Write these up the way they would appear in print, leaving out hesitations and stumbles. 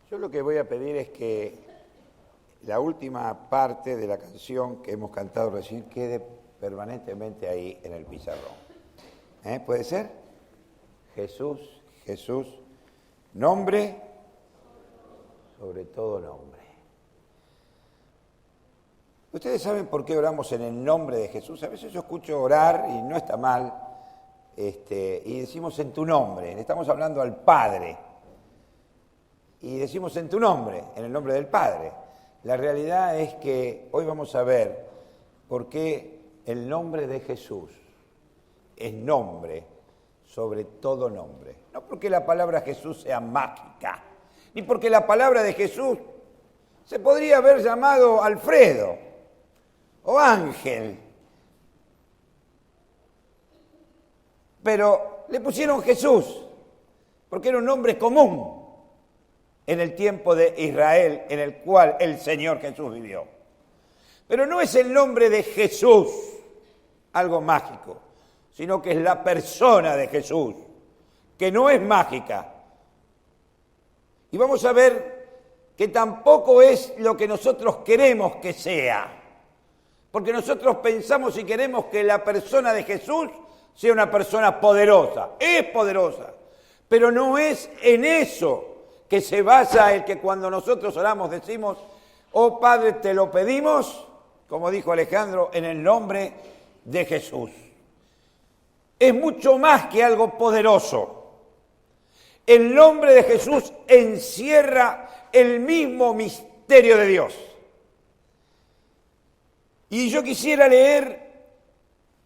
Yo lo que voy a pedir es que la última parte de la canción que hemos cantado recién quede permanentemente ahí en el pizarrón. ¿Puede ser? Jesús, Jesús, nombre sobre todo nombre. ¿Ustedes saben por qué oramos en el nombre de Jesús? A veces yo escucho orar y no está mal, y decimos en tu nombre, le estamos hablando al Padre, y decimos en tu nombre, en el nombre del Padre. La realidad es que hoy vamos a ver por qué el nombre de Jesús es nombre sobre todo nombre. No porque la palabra Jesús sea mágica, ni porque la palabra de Jesús se podría haber llamado Alfredo o Ángel, pero le pusieron Jesús porque era un nombre común en el tiempo de Israel en el cual el Señor Jesús vivió. Pero no es el nombre de Jesús algo mágico, sino que es la persona de Jesús, que no es mágica. Y vamos a ver que tampoco es lo que nosotros queremos que sea, porque nosotros pensamos y queremos que la persona de Jesús sea una persona poderosa. Es poderosa, pero no es en eso que se basa el que cuando nosotros oramos decimos, oh Padre, te lo pedimos, como dijo Alejandro, en el nombre de Jesús. Es mucho más que algo poderoso. El nombre de Jesús encierra el mismo misterio de Dios. Y yo quisiera leer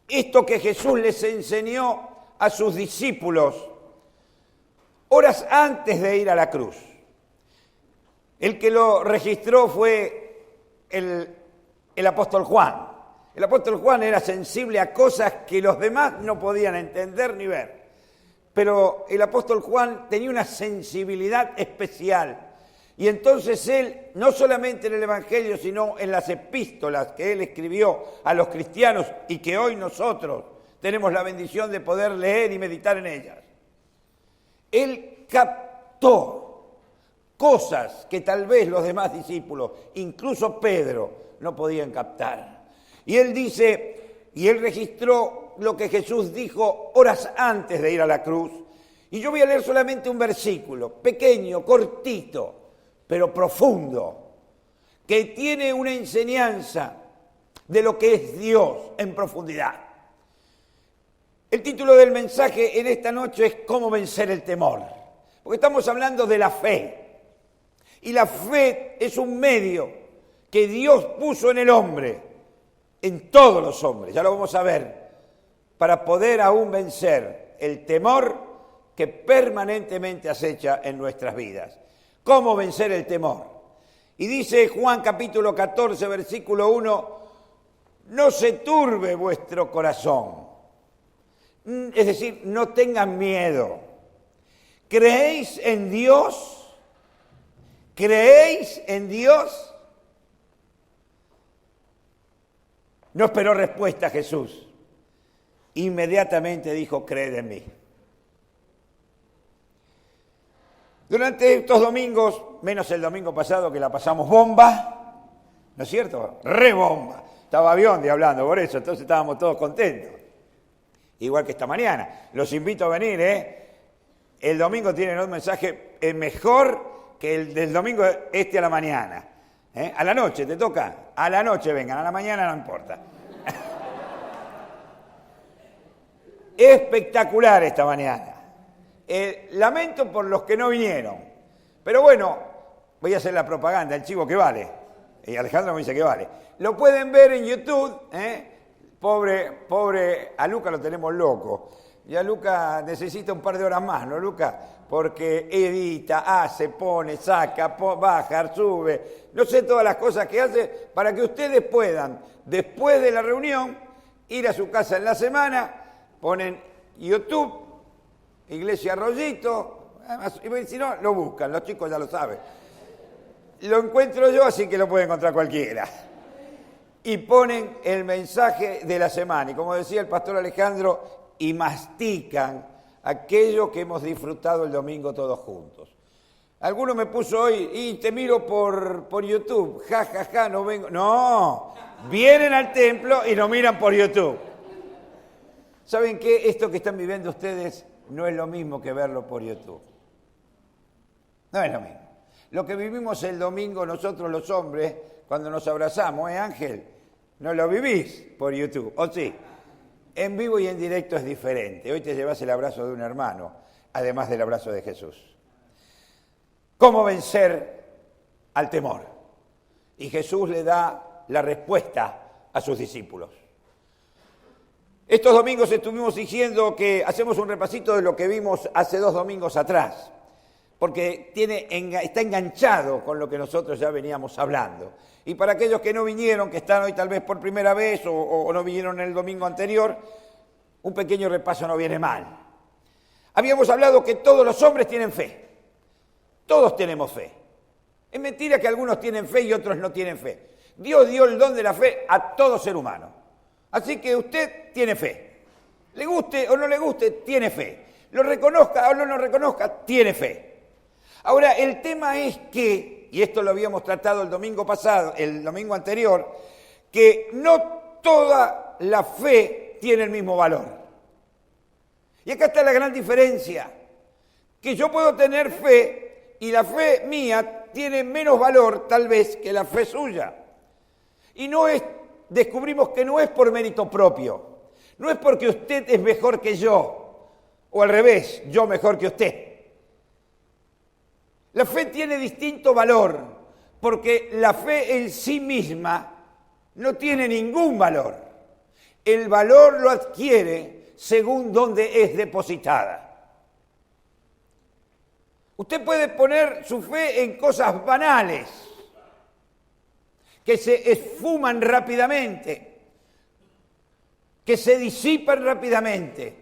esto que Jesús les enseñó a sus discípulos horas antes de ir a la cruz. El que lo registró fue el apóstol Juan. El apóstol Juan era sensible a cosas que los demás no podían entender ni ver. Pero el apóstol Juan tenía una sensibilidad especial. Y entonces él, no solamente en el Evangelio, sino en las epístolas que él escribió a los cristianos y que hoy nosotros tenemos la bendición de poder leer y meditar en ellas, él captó cosas que tal vez los demás discípulos, incluso Pedro, no podían captar. Y él dice, y él registró lo que Jesús dijo horas antes de ir a la cruz. Y yo voy a leer solamente un versículo, pequeño, cortito, pero profundo, que tiene una enseñanza de lo que es Dios en profundidad. El título del mensaje en esta noche es ¿Cómo vencer el temor? Porque estamos hablando de la fe. Y la fe es un medio que Dios puso en el hombre, en todos los hombres, ya lo vamos a ver, para poder aún vencer el temor que permanentemente acecha en nuestras vidas. ¿Cómo vencer el temor? Y dice Juan capítulo 14, versículo 1, no se turbe vuestro corazón. Es decir, no tengan miedo. ¿Creéis en Dios? ¿Creéis en Dios? No esperó respuesta Jesús. Inmediatamente dijo, creed en mí. Durante estos domingos, menos el domingo pasado que la pasamos bomba, ¿no es cierto? Re bomba. Estaba Biondi hablando por eso, entonces estábamos todos contentos. Igual que esta mañana. Los invito a venir, El domingo tienen un mensaje mejor que el del domingo a la mañana. A la noche, ¿te toca? A la noche vengan, a la mañana no importa. Espectacular esta mañana. Lamento por los que no vinieron. Pero bueno, voy a hacer la propaganda, el chivo que vale. Y Alejandro me dice que vale. Lo pueden ver en YouTube, Pobre a Luca lo tenemos loco. Ya Luca necesita un par de horas más, ¿no, Luca? Porque edita, hace, pone, saca, baja, sube. No sé todas las cosas que hace para que ustedes puedan, después de la reunión, ir a su casa en la semana, ponen YouTube, Iglesia Arroyito, y si no, lo buscan, los chicos ya lo saben. Lo encuentro yo, así que lo puede encontrar cualquiera. Y ponen el mensaje de la semana. Y como decía el pastor Alejandro, y mastican aquello que hemos disfrutado el domingo todos juntos. Alguno me puso hoy, y te miro por YouTube, ja, ja, ja, no vengo. No, vienen al templo y nos miran por YouTube. ¿Saben qué? Esto que están viviendo ustedes no es lo mismo que verlo por YouTube. No es lo mismo. Lo que vivimos el domingo nosotros los hombres, cuando nos abrazamos, Ángel? No lo vivís por YouTube, ¿o sí? En vivo y en directo es diferente. Hoy te llevas el abrazo de un hermano, además del abrazo de Jesús. ¿Cómo vencer al temor? Y Jesús le da la respuesta a sus discípulos. Estos domingos estuvimos diciendo que hacemos un repasito de lo que vimos hace 2 domingos atrás, porque está enganchado con lo que nosotros ya veníamos hablando. Y para aquellos que no vinieron, que están hoy tal vez por primera vez o no vinieron el domingo anterior, un pequeño repaso no viene mal. Habíamos hablado que todos los hombres tienen fe. Todos tenemos fe. Es mentira que algunos tienen fe y otros no tienen fe. Dios dio el don de la fe a todo ser humano. Así que usted tiene fe. Le guste o no le guste, tiene fe. Lo reconozca o no lo reconozca, tiene fe. Ahora, el tema es que, y esto lo habíamos tratado el domingo pasado, el domingo anterior, que no toda la fe tiene el mismo valor. Y acá está la gran diferencia, que yo puedo tener fe y la fe mía tiene menos valor tal vez que la fe suya. Y descubrimos que no es por mérito propio, no es porque usted es mejor que yo, o al revés, yo mejor que usted. La fe tiene distinto valor, porque la fe en sí misma no tiene ningún valor. El valor lo adquiere según dónde es depositada. Usted puede poner su fe en cosas banales, que se esfuman rápidamente, que se disipan rápidamente,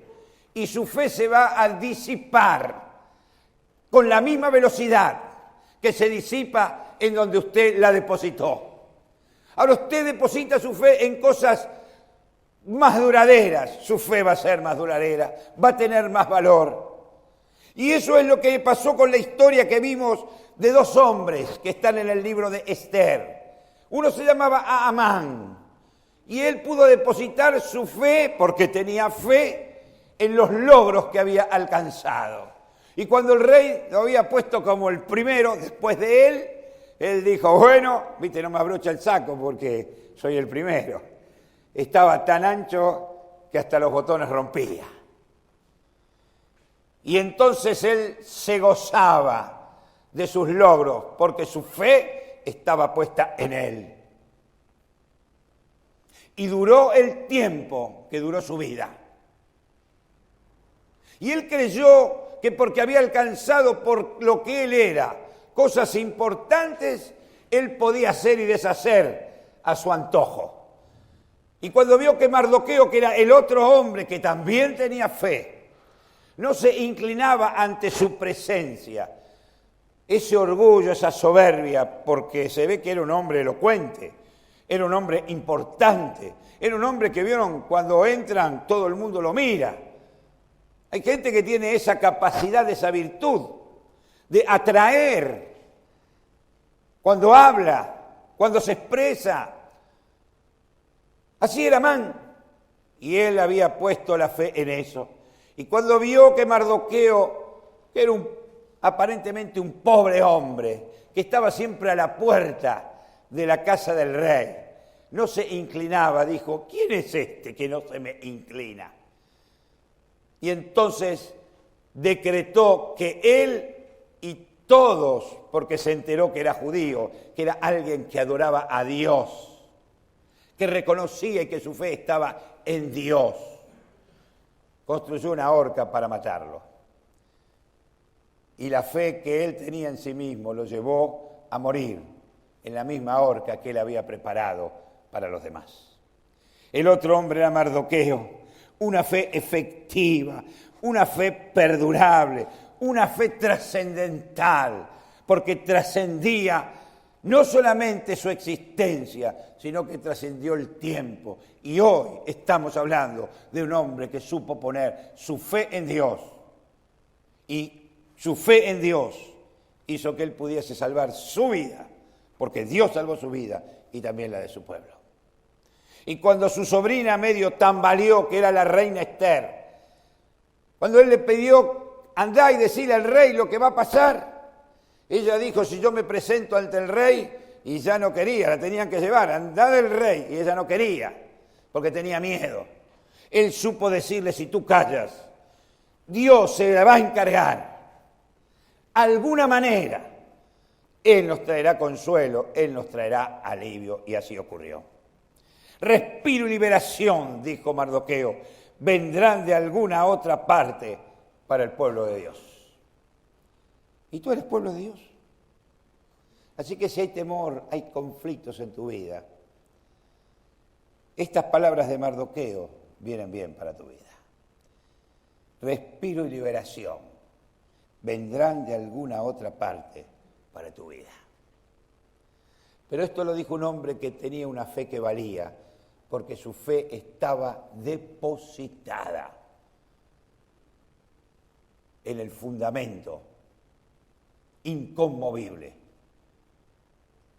y su fe se va a disipar con la misma velocidad que se disipa en donde usted la depositó. Ahora usted deposita su fe en cosas más duraderas, su fe va a ser más duradera, va a tener más valor. Y eso es lo que pasó con la historia que vimos de 2 hombres que están en el libro de Esther. Uno se llamaba Amán y él pudo depositar su fe, porque tenía fe, en los logros que había alcanzado. Y cuando el rey lo había puesto como el primero después de él dijo, bueno, viste, no me abrocha el saco porque soy el primero. Estaba tan ancho que hasta los botones rompía. Y entonces él se gozaba de sus logros porque su fe estaba puesta en él. Y duró el tiempo que duró su vida. Y él creyó que porque había alcanzado por lo que él era cosas importantes, él podía hacer y deshacer a su antojo. Y cuando vio que Mardoqueo, que era el otro hombre que también tenía fe, no se inclinaba ante su presencia, ese orgullo, esa soberbia, porque se ve que era un hombre elocuente, era un hombre importante, era un hombre que vieron cuando entran todo el mundo lo mira. Hay gente que tiene esa capacidad, esa virtud de atraer cuando habla, cuando se expresa. Así era Amán, y él había puesto la fe en eso. Y cuando vio que Mardoqueo, que era aparentemente un pobre hombre, que estaba siempre a la puerta de la casa del rey, no se inclinaba, dijo, ¿quién es este que no se me inclina? Y entonces decretó que él y todos, porque se enteró que era judío, que era alguien que adoraba a Dios, que reconocía y que su fe estaba en Dios, construyó una horca para matarlo. Y la fe que él tenía en sí mismo lo llevó a morir en la misma horca que él había preparado para los demás. El otro hombre era Mardoqueo. Una fe efectiva, una fe perdurable, una fe trascendental, porque trascendía no solamente su existencia, sino que trascendió el tiempo. Y hoy estamos hablando de un hombre que supo poner su fe en Dios. Y su fe en Dios hizo que él pudiese salvar su vida, porque Dios salvó su vida y también la de su pueblo. Y cuando su sobrina medio tambaleó, que era la reina Esther, cuando él le pidió, andá y decirle al rey lo que va a pasar, ella dijo, si yo me presento ante el rey, y ya no quería, la tenían que llevar, andá del rey, y ella no quería, porque tenía miedo. Él supo decirle, si tú callas, Dios se la va a encargar. Alguna manera, Él nos traerá consuelo, Él nos traerá alivio, y así ocurrió. Respiro y liberación, dijo Mardoqueo, vendrán de alguna otra parte para el pueblo de Dios. ¿Y tú eres pueblo de Dios? Así que si hay temor, hay conflictos en tu vida, estas palabras de Mardoqueo vienen bien para tu vida. Respiro y liberación vendrán de alguna otra parte para tu vida. Pero esto lo dijo un hombre que tenía una fe que valía, porque su fe estaba depositada en el fundamento inconmovible,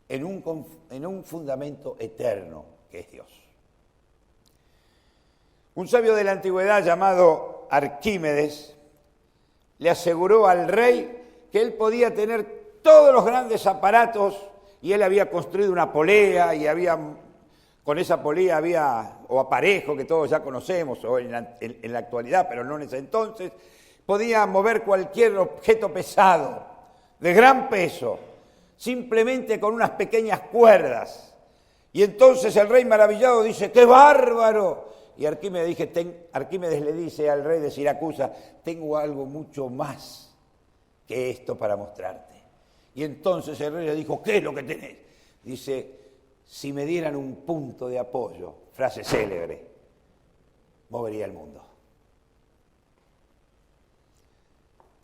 en un fundamento eterno que es Dios. Un sabio de la antigüedad llamado Arquímedes le aseguró al rey que él podía tener todos los grandes aparatos y él había construido una polea y con esa polea había, o aparejo que todos ya conocemos, o en la actualidad, pero no en ese entonces, podía mover cualquier objeto pesado, de gran peso, simplemente con unas pequeñas cuerdas. Y entonces el rey maravillado dice, ¡qué bárbaro! Y Arquímedes le dice al rey de Siracusa, tengo algo mucho más que esto para mostrarte. Y entonces el rey le dijo, ¿qué es lo que tenés? Dice, si me dieran un punto de apoyo, frase célebre, movería el mundo.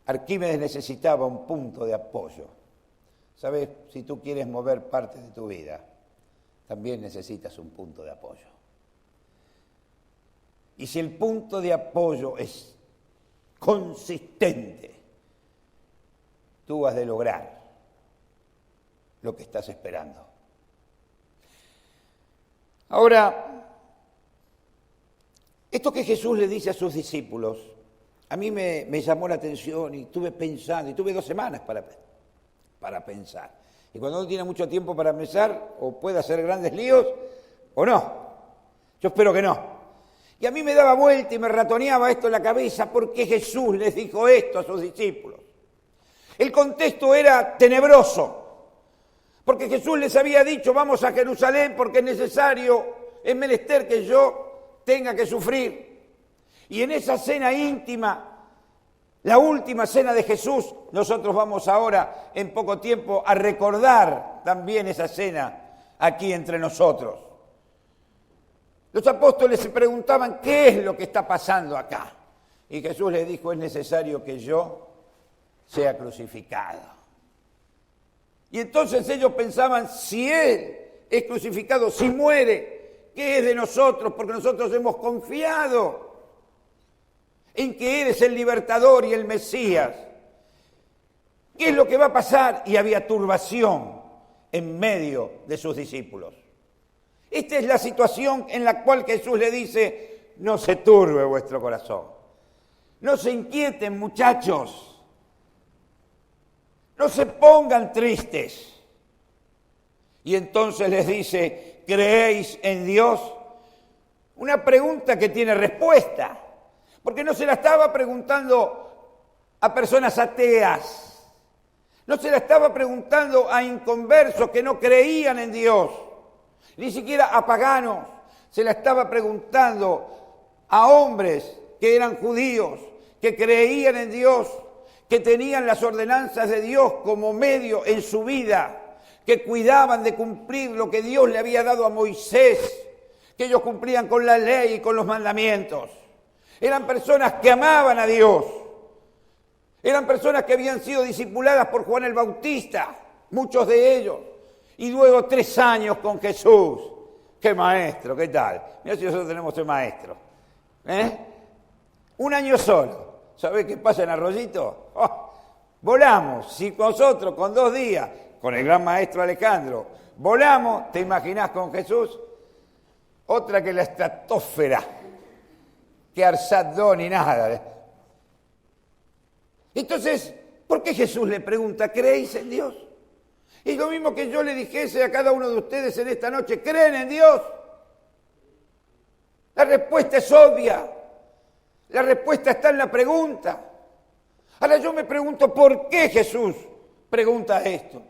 Arquímedes necesitaba un punto de apoyo. ¿Sabes? Si tú quieres mover parte de tu vida, también necesitas un punto de apoyo. Y si el punto de apoyo es consistente, tú has de lograr lo que estás esperando. Ahora, esto que Jesús le dice a sus discípulos, a mí me llamó la atención y estuve pensando, y tuve 2 semanas para pensar. Y cuando uno tiene mucho tiempo para pensar, o puede hacer grandes líos, o no. Yo espero que no. Y a mí me daba vuelta y me ratoneaba esto en la cabeza, ¿por qué Jesús les dijo esto a sus discípulos? El contexto era tenebroso, porque Jesús les había dicho, vamos a Jerusalén porque es necesario, es menester que yo tenga que sufrir. Y en esa cena íntima, la última cena de Jesús, nosotros vamos ahora en poco tiempo a recordar también esa cena aquí entre nosotros. Los apóstoles se preguntaban, ¿qué es lo que está pasando acá? Y Jesús les dijo, es necesario que yo sea crucificado. Y entonces ellos pensaban, si Él es crucificado, si muere, ¿qué es de nosotros? Porque nosotros hemos confiado en que Él es el libertador y el Mesías. ¿Qué es lo que va a pasar? Y había turbación en medio de sus discípulos. Esta es la situación en la cual Jesús le dice, no se turbe vuestro corazón. No se inquieten, muchachos. No se pongan tristes. Y entonces les dice, ¿creéis en Dios? Una pregunta que tiene respuesta. Porque no se la estaba preguntando a personas ateas. No se la estaba preguntando a inconversos que no creían en Dios. Ni siquiera a paganos. Se la estaba preguntando a hombres que eran judíos, que creían en Dios, que tenían las ordenanzas de Dios como medio en su vida, que cuidaban de cumplir lo que Dios le había dado a Moisés, que ellos cumplían con la ley y con los mandamientos. Eran personas que amaban a Dios. Eran personas que habían sido discipuladas por Juan el Bautista, muchos de ellos. Y luego 3 años con Jesús. ¡Qué maestro! ¿Qué tal? Mira si nosotros tenemos 3 maestros. 1 año solo. ¿Sabés qué pasa en Arroyito? Volamos. Si nosotros con 2 días, con el gran maestro Alejandro, volamos, ¿te imaginás con Jesús? Otra que la estratosfera, que Arsat-2 ni nada. Entonces, ¿por qué Jesús le pregunta, ¿creéis en Dios? Es lo mismo que yo le dijese a cada uno de ustedes en esta noche, ¿creen en Dios? La respuesta es obvia. La respuesta está en la pregunta. Ahora yo me pregunto, ¿por qué Jesús pregunta esto?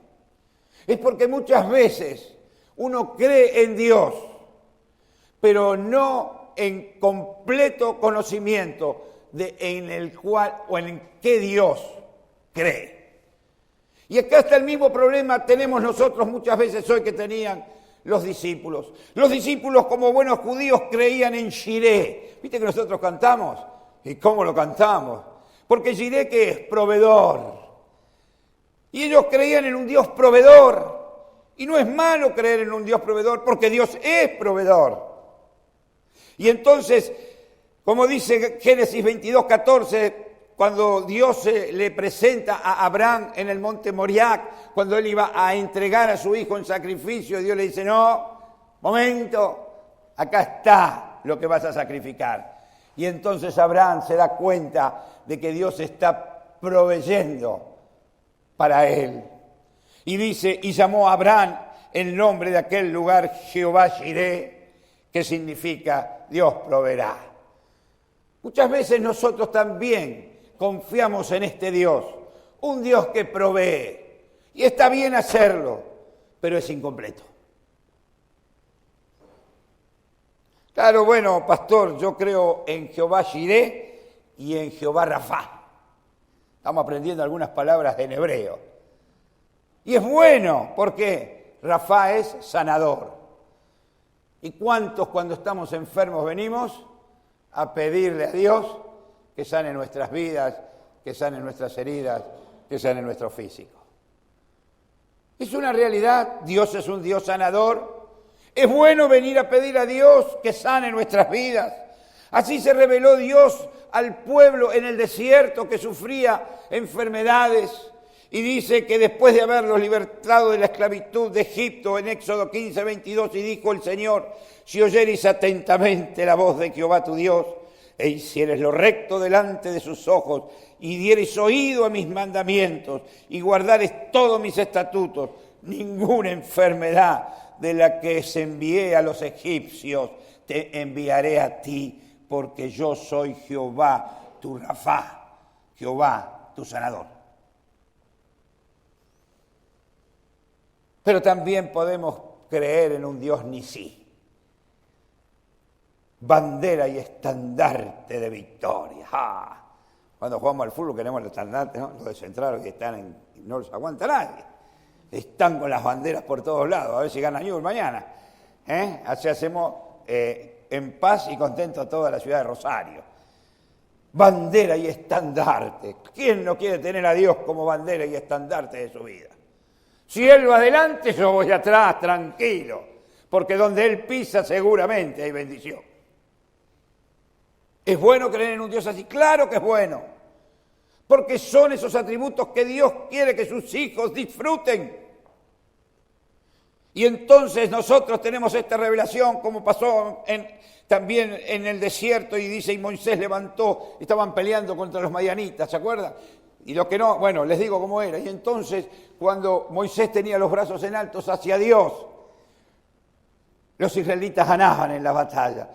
Es porque muchas veces uno cree en Dios, pero no en completo conocimiento en el cual o en qué Dios cree. Y acá está el mismo problema tenemos nosotros muchas veces hoy que tenían los discípulos. Los discípulos, como buenos judíos, creían en Jireh. ¿Viste que nosotros cantamos? ¿Y cómo lo cantamos? Porque Jireh, que es proveedor. Y ellos creían en un Dios proveedor. Y no es malo creer en un Dios proveedor, porque Dios es proveedor. Y entonces, como dice Génesis 22:14, cuando Dios le presenta a Abraham en el monte Moriah, cuando él iba a entregar a su hijo en sacrificio, Dios le dice, no, momento, acá está lo que vas a sacrificar. Y entonces Abraham se da cuenta de que Dios está proveyendo para él. Y dice, y llamó a Abraham el nombre de aquel lugar Jehová Jireh, que significa Dios proveerá. Muchas veces nosotros también confiamos en este Dios, un Dios que provee. Y está bien hacerlo, pero es incompleto. Claro, bueno, pastor, yo creo en Jehová Jireh y en Jehová Rafá. Estamos aprendiendo algunas palabras en hebreo. Y es bueno, porque Rafá es sanador. ¿Y cuántos cuando estamos enfermos venimos a pedirle a Dios que sane nuestras vidas, que sane nuestras heridas, que sane nuestro físico? Es una realidad, Dios es un Dios sanador. Es bueno venir a pedir a Dios que sane nuestras vidas. Así se reveló Dios al pueblo en el desierto que sufría enfermedades. Y dice que después de haberlos libertado de la esclavitud de Egipto en Éxodo 15:22, y dijo el Señor, si oyeres atentamente la voz de Jehová tu Dios, e hicieres lo recto delante de sus ojos, y dieres oído a mis mandamientos, y guardares todos mis estatutos, ninguna enfermedad de la que se envié a los egipcios te enviaré a ti, porque yo soy Jehová tu Rafá, Jehová tu sanador. Pero también podemos creer en un Dios Nisí, bandera y estandarte de victoria. ¡Ah! Cuando jugamos al fútbol queremos el estandarte, ¿no? Los de Central que están no los aguanta nadie. Están con las banderas por todos lados, a ver si gana Newell's mañana. Así hacemos en paz y contento a toda la ciudad de Rosario. Bandera y estandarte. ¿Quién no quiere tener a Dios como bandera y estandarte de su vida? Si Él va adelante, yo voy atrás, tranquilo, porque donde Él pisa seguramente hay bendición. ¿Es bueno creer en un Dios así? Claro que es bueno, porque son esos atributos que Dios quiere que sus hijos disfruten. Y entonces nosotros tenemos esta revelación, como pasó también en el desierto, y dice, y Moisés levantó, estaban peleando contra los madianitas, ¿se acuerdan? Y los que no, bueno, les digo cómo era. Y entonces, cuando Moisés tenía los brazos en alto hacia Dios, los israelitas ganaban en la batalla.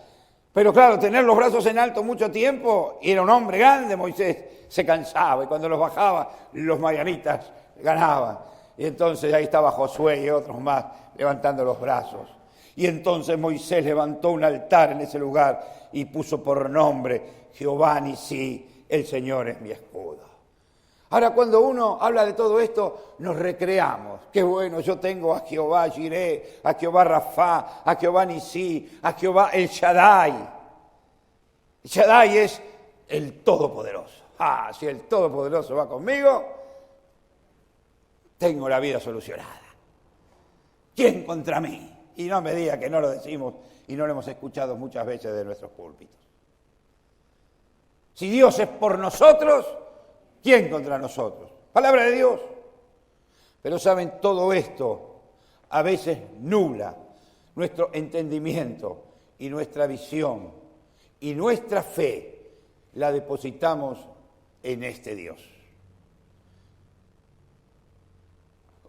Pero claro, tener los brazos en alto mucho tiempo, y era un hombre grande, Moisés se cansaba, y cuando los bajaba, los madianitas ganaban. Y entonces ahí estaba Josué y otros más levantando los brazos. Y entonces Moisés levantó un altar en ese lugar y puso por nombre Jehová Nisí, el Señor es mi escudo. Ahora, cuando uno habla de todo esto, nos recreamos. Qué bueno, yo tengo a Jehová Jireh, a Jehová Rafá, a Jehová Nisí, a Jehová El Shaddai. El Shaddai es el Todopoderoso. Ah, si el Todopoderoso va conmigo, tengo la vida solucionada. ¿Quién contra mí? Y no me diga que no lo decimos y no lo hemos escuchado muchas veces de nuestros púlpitos. Si Dios es por nosotros, ¿quién contra nosotros? palabra de Dios. Pero saben, todo esto a veces nubla nuestro entendimiento y nuestra visión y nuestra fe la depositamos en este Dios.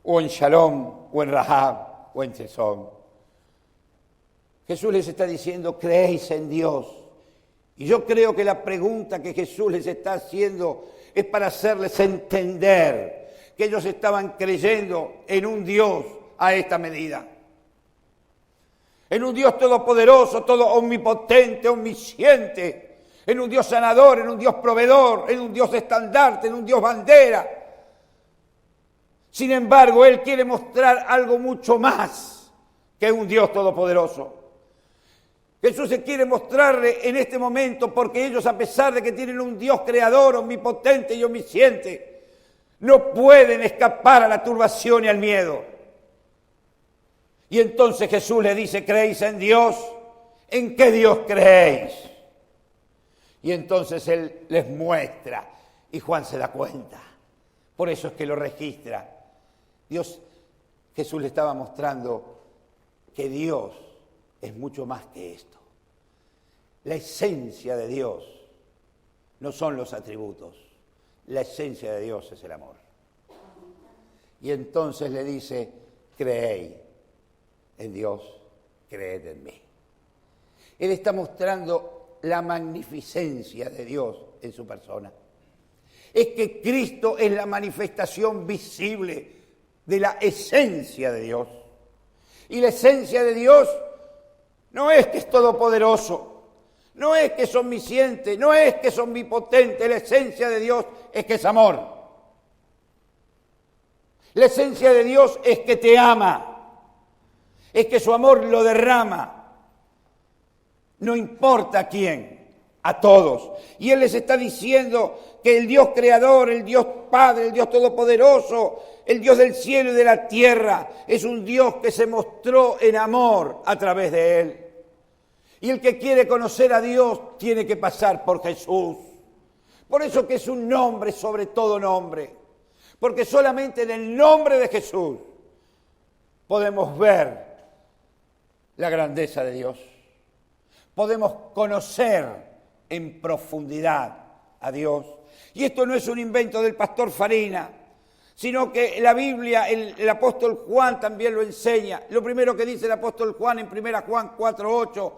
O en Shalom, o en Rahab, o en Sesón. Jesús les está diciendo, creéis en Dios. Y yo creo que la pregunta que Jesús les está haciendo es para hacerles entender que ellos estaban creyendo en un Dios a esta medida. En un Dios todopoderoso, todo omnipotente, omnisciente, en un Dios sanador, en un Dios proveedor, en un Dios estandarte, en un Dios bandera. Sin embargo, Él quiere mostrar algo mucho más que un Dios todopoderoso. Jesús se quiere mostrarle en este momento porque ellos, a pesar de que tienen un Dios creador, omnipotente y omnisciente, no pueden escapar a la turbación y al miedo. Y entonces Jesús le dice, ¿creéis en Dios? ¿En qué Dios creéis? Y entonces Él les muestra y Juan se da cuenta. Por eso es que lo registra. Jesús le estaba mostrando que Dios es mucho más que esto. La esencia de Dios no son los atributos. La esencia de Dios es el amor. Y entonces le dice, creéis en Dios, creed en mí. Él está mostrando la magnificencia de Dios en su persona. Es que Cristo es la manifestación visible de la esencia de Dios. Y la esencia de Dios no es que es todopoderoso, no es que es omnisciente, no es que es omnipotente. La esencia de Dios es que es amor. La esencia de Dios es que te ama, es que su amor lo derrama. No importa a quién, a todos. Y Él les está diciendo que el Dios creador, el Dios Padre, el Dios todopoderoso, el Dios del cielo y de la tierra, es un Dios que se mostró en amor a través de Él. Y el que quiere conocer a Dios tiene que pasar por Jesús. Por eso que es un nombre sobre todo nombre. Porque solamente en el nombre de Jesús podemos ver la grandeza de Dios. Podemos conocer en profundidad a Dios. Y esto no es un invento del pastor Farina, sino que la Biblia, el apóstol Juan también lo enseña. Lo primero que dice el apóstol Juan en 1 Juan 4:8,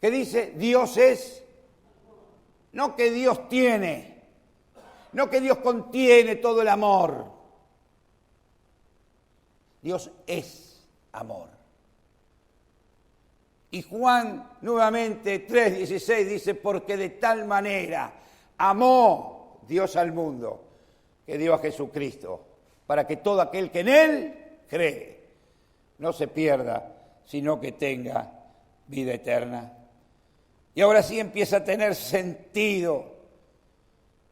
que dice, Dios es, no que Dios tiene, no que Dios contiene todo el amor. Dios es amor. Y Juan nuevamente 3:16 dice, porque de tal manera amó Dios al mundo, que dio a Jesucristo, para que todo aquel que en Él cree no se pierda, sino que tenga vida eterna. Y ahora sí empieza a tener sentido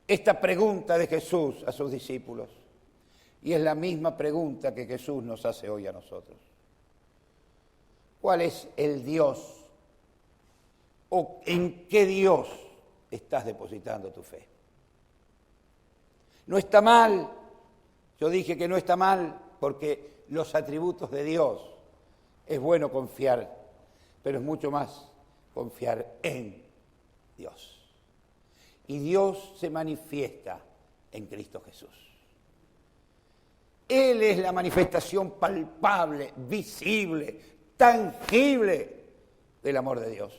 esta pregunta de Jesús a sus discípulos. Y es la misma pregunta que Jesús nos hace hoy a nosotros. ¿Cuál es el Dios? ¿O en qué Dios estás depositando tu fe? No está mal. Yo dije que no está mal porque los atributos de Dios es bueno confiar, pero es mucho más confiar en Dios. Y Dios se manifiesta en Cristo Jesús. Él es la manifestación palpable, visible, tangible del amor de Dios.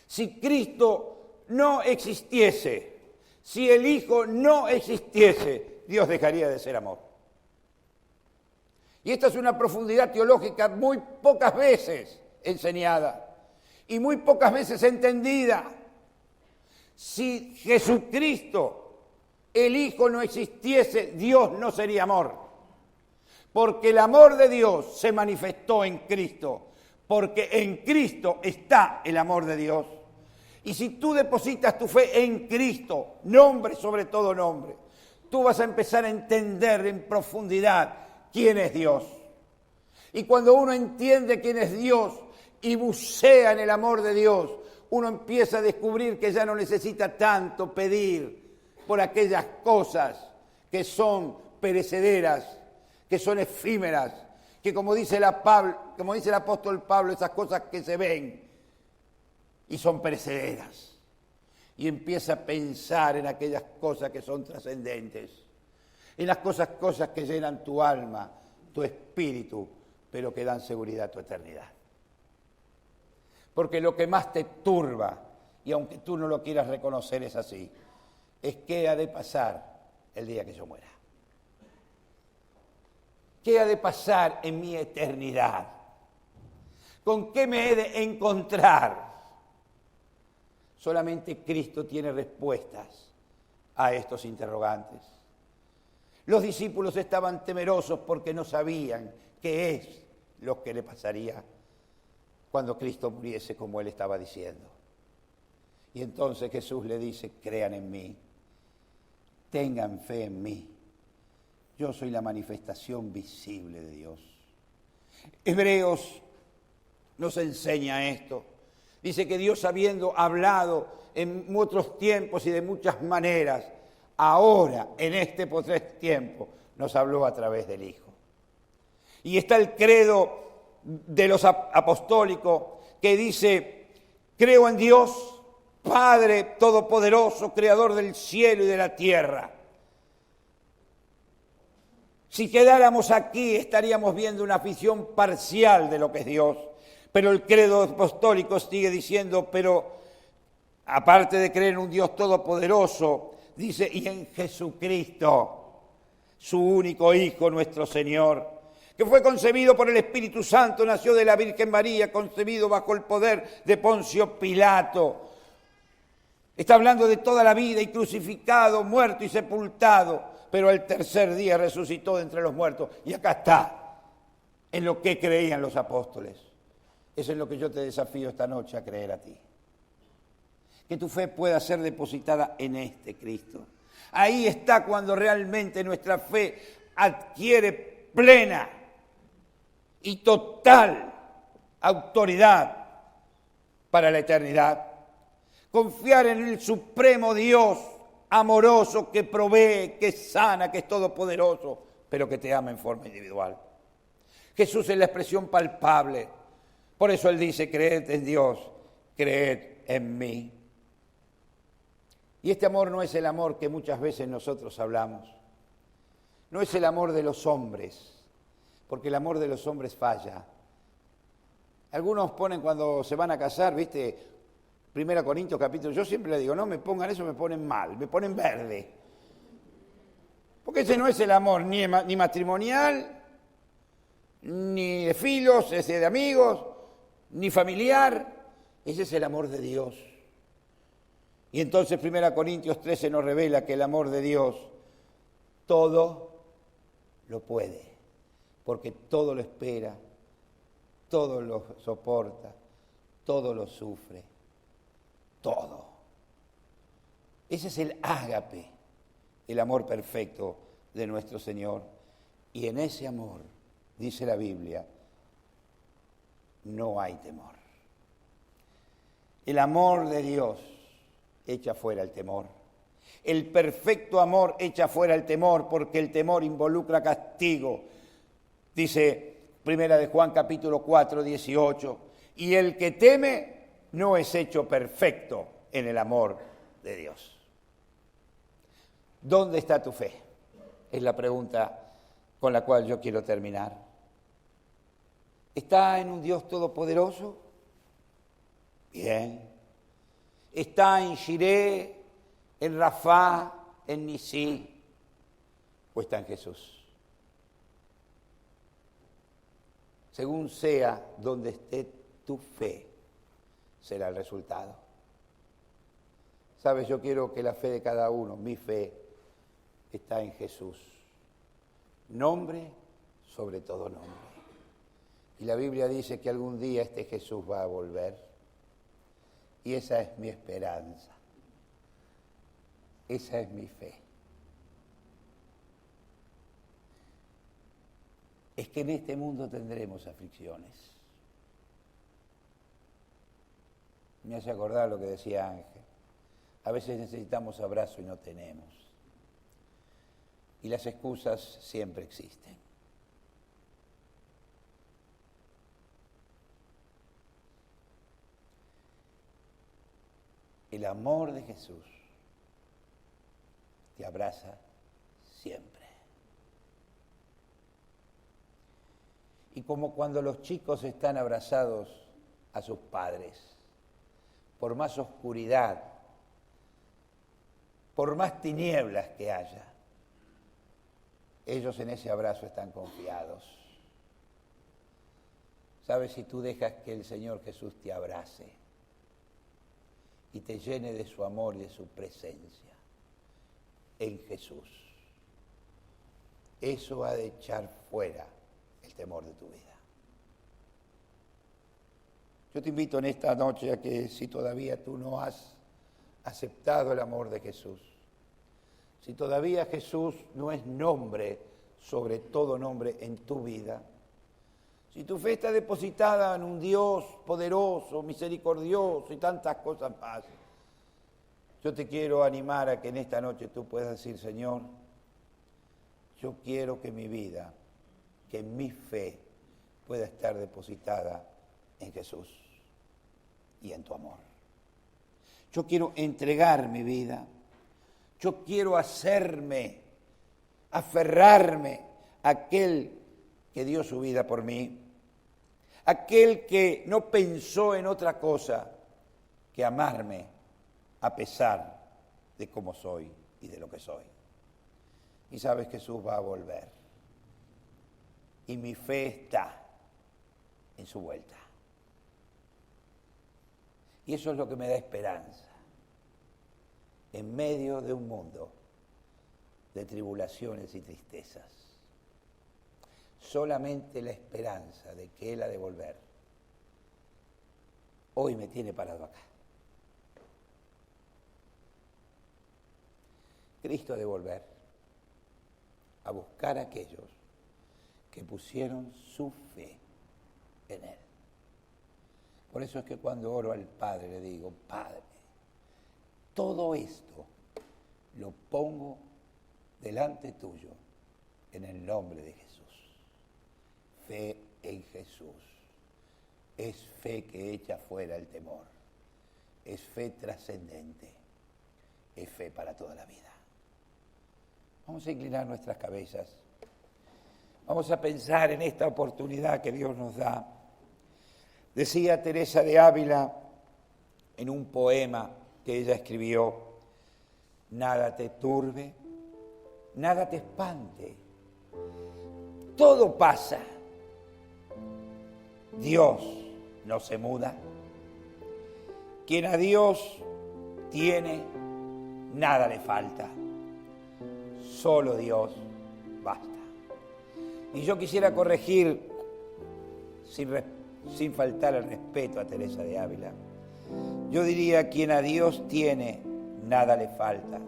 Si Cristo no existiese, si el Hijo no existiese, Dios dejaría de ser amor. Y esta es una profundidad teológica muy pocas veces enseñada y muy pocas veces entendida. Si Jesucristo, el Hijo, no existiese, Dios no sería amor. Porque el amor de Dios se manifestó en Cristo, porque en Cristo está el amor de Dios. Y si tú depositas tu fe en Cristo, nombre sobre todo nombre, tú vas a empezar a entender en profundidad quién es Dios. Y cuando uno entiende quién es Dios y bucea en el amor de Dios, uno empieza a descubrir que ya no necesita tanto pedir por aquellas cosas que son perecederas, que son efímeras, que como dice el apóstol Pablo, esas cosas que se ven y son perecederas. Y empieza a pensar en aquellas cosas que son trascendentes, en las cosas que llenan tu alma, tu espíritu, pero que dan seguridad a tu eternidad. Porque lo que más te turba, y aunque tú no lo quieras reconocer es así, es qué ha de pasar el día que yo muera. ¿Qué ha de pasar en mi eternidad? ¿Con qué me he de encontrar? Solamente Cristo tiene respuestas a estos interrogantes. Los discípulos estaban temerosos porque no sabían qué es lo que le pasaría cuando Cristo muriese, como él estaba diciendo. Y entonces Jesús le dice, crean en mí, tengan fe en mí. Yo soy la manifestación visible de Dios. Hebreos nos enseña esto. Dice que Dios, habiendo hablado en otros tiempos y de muchas maneras, ahora, en este postrer tiempo, nos habló a través del Hijo. Y está el credo de los apostólicos que dice, creo en Dios, Padre Todopoderoso, Creador del cielo y de la tierra. Si quedáramos aquí estaríamos viendo una visión parcial de lo que es Dios, pero el credo apostólico sigue diciendo, pero aparte de creer en un Dios todopoderoso, dice, y en Jesucristo, su único Hijo, nuestro Señor, que fue concebido por el Espíritu Santo, nació de la Virgen María, concebido bajo el poder de Poncio Pilato. Está hablando de toda la vida y crucificado, muerto y sepultado, pero el tercer día resucitó de entre los muertos. Y acá está, en lo que creían los apóstoles. Eso es lo que yo te desafío esta noche a creer a ti. Que tu fe pueda ser depositada en este Cristo. Ahí está cuando realmente nuestra fe adquiere plena y total autoridad para la eternidad. Confiar en el supremo Dios amoroso que provee, que sana, que es todopoderoso, pero que te ama en forma individual. Jesús es la expresión palpable. Por eso Él dice, creed en Dios, creed en mí. Y este amor no es el amor que muchas veces nosotros hablamos. No es el amor de los hombres, porque el amor de los hombres falla. Algunos ponen cuando se van a casar, ¿viste? 1 Corintios capítulo, yo siempre le digo, no me pongan eso, me ponen mal, me ponen verde. Porque ese no es el amor ni matrimonial, ni de filos, ese de amigos, ni familiar. Ese es el amor de Dios. Y entonces 1 Corintios 13 nos revela que el amor de Dios todo lo puede, porque todo lo espera, todo lo soporta, todo lo sufre. Todo. Ese es el ágape, el amor perfecto de nuestro Señor. Y en ese amor, dice la Biblia, no hay temor. El amor de Dios echa fuera el temor. El perfecto amor echa fuera el temor, porque el temor involucra castigo. Dice 1 de Juan capítulo 4, 18, y el que teme no es hecho perfecto en el amor de Dios. ¿Dónde está tu fe? Es la pregunta con la cual yo quiero terminar. ¿Está en un Dios todopoderoso? Bien. ¿Está en Jiré, en Rafá, en Nisí? ¿O está en Jesús? Según sea donde esté tu fe, será el resultado. Sabes, yo quiero que la fe de cada uno, mi fe, está en Jesús. Nombre sobre todo nombre. Y la Biblia dice que algún día este Jesús va a volver. Y esa es mi esperanza. Esa es mi fe. Es que en este mundo tendremos aflicciones. Me hace acordar lo que decía Ángel. A veces necesitamos abrazo y no tenemos. y las excusas siempre existen. El amor de Jesús te abraza siempre. Y como cuando los chicos están abrazados a sus padres, por más oscuridad, por más tinieblas que haya, ellos en ese abrazo están confiados. ¿Sabes? Si tú dejas que el Señor Jesús te abrace y te llene de su amor y de su presencia en Jesús, eso ha de echar fuera el temor de tu vida. Yo te invito en esta noche a que si todavía tú no has aceptado el amor de Jesús, si todavía Jesús no es nombre sobre todo nombre en tu vida, si tu fe está depositada en un Dios poderoso, misericordioso y tantas cosas más, yo te quiero animar a que en esta noche tú puedas decir, Señor, yo quiero que mi vida, que mi fe pueda estar depositada en Jesús y en tu amor. Yo quiero entregar mi vida, yo quiero aferrarme a aquel que dio su vida por mí, aquel que no pensó en otra cosa que amarme a pesar de cómo soy y de lo que soy. Y sabes, Jesús va a volver. Y mi fe está en su vuelta. Y eso es lo que me da esperanza. En medio de un mundo de tribulaciones y tristezas, solamente la esperanza de que Él ha de volver hoy me tiene parado acá. Cristo ha de volver a buscar a aquellos que pusieron su fe en Él. Por eso es que cuando oro al Padre le digo, Padre, todo esto lo pongo delante tuyo en el nombre de Jesús. Fe en Jesús es fe que echa fuera el temor, es fe trascendente, es fe para toda la vida. Vamos a inclinar nuestras cabezas, vamos a pensar en esta oportunidad que Dios nos da. Decía Teresa de Ávila en un poema que ella escribió, nada te turbe, nada te espante, todo pasa. Dios no se muda. Quien a Dios tiene, nada le falta. Solo Dios basta. Y yo quisiera corregir, sin faltar el respeto a Teresa de Ávila, yo diría, quien a Dios tiene, nada le falta.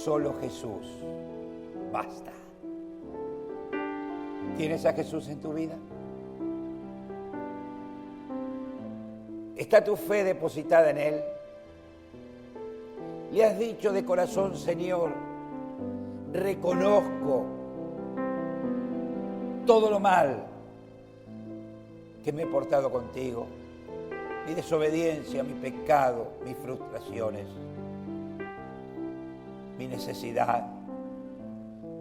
Solo Jesús basta. ¿Tienes a Jesús en tu vida? ¿Está tu fe depositada en Él? ¿Le has dicho de corazón, Señor, reconozco todo lo mal que me he portado contigo, mi desobediencia, mi pecado, mis frustraciones, mi necesidad,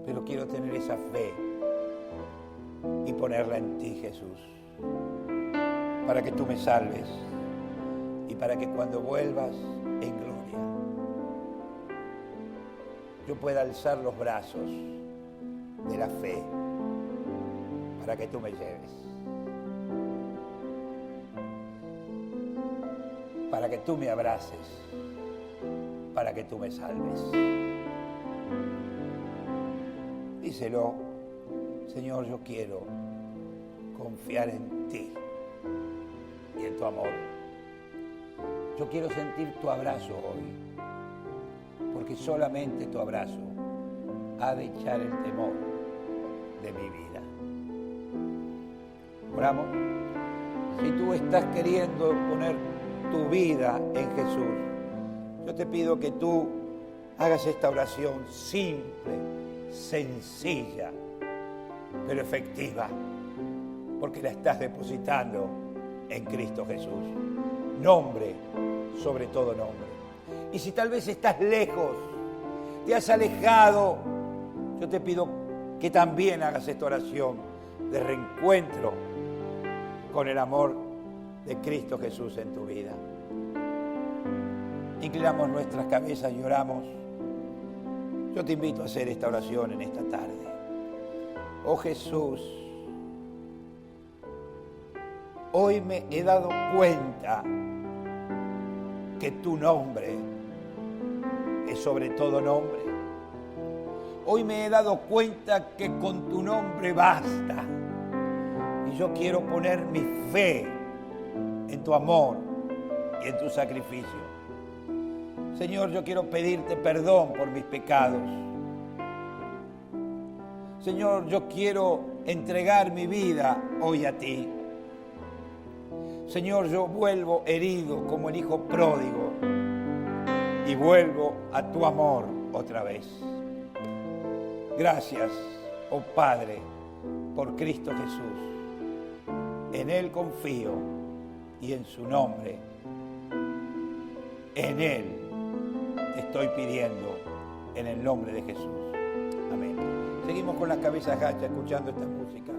pero quiero tener esa fe y ponerla en ti, Jesús, para que tú me salves y para que cuando vuelvas en gloria yo pueda alzar los brazos de la fe para que tú me lleves, para que tú me abraces, para que tú me salves. Díselo, Señor, yo quiero confiar en ti y en tu amor. Yo quiero sentir tu abrazo hoy, porque solamente tu abrazo ha de echar el temor de mi vida. Oramos. Si tú estás queriendo poner tu vida en Jesús, yo te pido que tú hagas esta oración simple, sencilla, pero efectiva, porque la estás depositando en Cristo Jesús. Nombre sobre todo nombre. Y si tal vez estás lejos, te has alejado, yo te pido que también hagas esta oración de reencuentro con el amor de Cristo Jesús en tu vida. Inclinamos nuestras cabezas y oramos. Yo te invito a hacer esta oración en esta tarde. Oh Jesús, hoy me he dado cuenta que tu nombre es sobre todo nombre. Hoy me he dado cuenta que con tu nombre basta. Y yo quiero poner mi fe en tu amor y en tu sacrificio. Señor, yo quiero pedirte perdón por mis pecados. Señor, yo quiero entregar mi vida hoy a ti. Señor, yo vuelvo herido como el hijo pródigo y vuelvo a tu amor otra vez. Gracias, oh Padre, por Cristo Jesús. En Él confío y en su nombre, en Él te estoy pidiendo, en el nombre de Jesús. Amén. Seguimos con las cabezas gachas escuchando esta música.